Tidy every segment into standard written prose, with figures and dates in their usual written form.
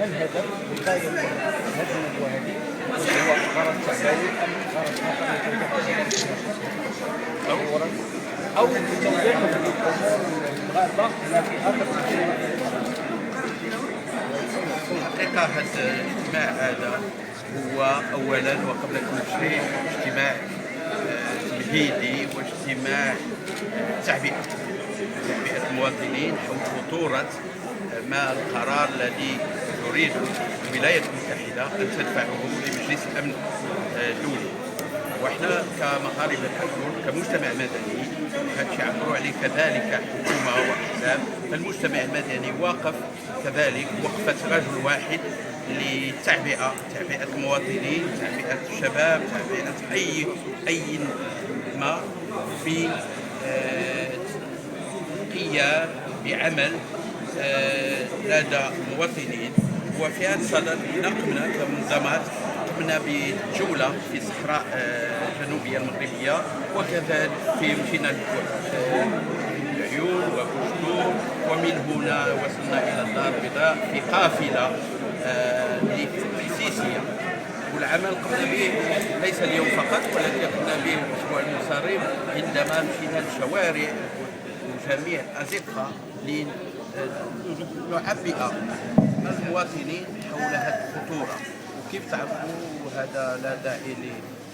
ما الهدف الغايه من هذه الندوه هذه؟ هو غرض تربوي ام غرض او توضيح الامور الغالبه التي اثرت الحقيقة هذا الاجتماع هذا هو أولا وقبل كل شيء اجتماع تمهيدي واجتماع تعبئة المواطنين حول خطورة ما القرار الذي تريد الولايات المتحدة أن تدفعه لمجلس الأمن الدولي. وإحنا كمغاربة كمجتمع مدني هذا الشيء عبروا عليه كذلك حكومة وأحزاب. فالمجتمع المدني واقف كذلك وقفة رجل واحد لتعبئة المواطنين، تعبئة الشباب، تعبئة أي ما في قيام بعمل لدى المواطنين. وفي هذا الصدد قمنا كمنظمات بجولة في الصحراء الجنوبية المغربية، وكذلك مشينا العيون وبوشتور، ومن هنا وصلنا إلى الدار البيضاء في قافلة لسيسيا. والعمل قمنا به ليس اليوم فقط، ولكن قمنا به الأسبوع المنصرم عندما مشينا للشوارع وجميع الأزقة لنعبئ المواطنين حول هذه الخطورة. وكيف تعرفوا هذا لا داعي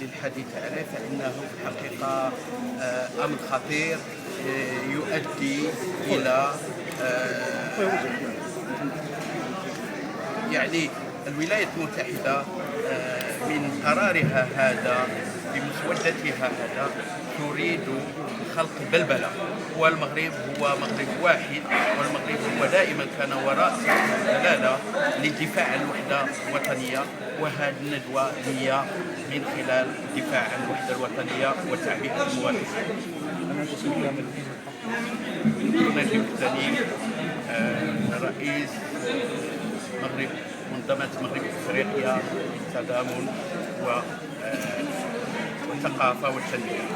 للحديث عليه، فإنه في الحقيقة أمر خطير يؤدي إلى يعني الولايات المتحدة من قرارها هذا بمسودتها هذا تريد خلق بلبلة. والمغرب هو مغرب واحد، والمغرب هو دائما كان وراء الدلالة للدفاع عن الوحدة الوطنية، وهذه الندوة هي من خلال الدفاع عن الوحدة الوطنية وتعبئة المواطنين. نجيب الثاني رئيس منظمة مغرب افريقيا للتضامن والثقافة والتنمية.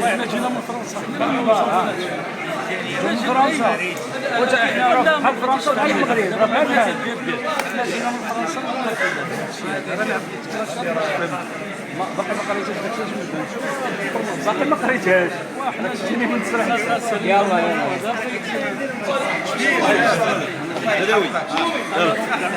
احنا جينا من فرنسا احنا بحال فرنسا وبحال المغرب بحال بحال. احنا جينا من فرنسا باقي ما قريتهاش باقي ما قريتهاش. حنا كنتيني من الصراحه. يلا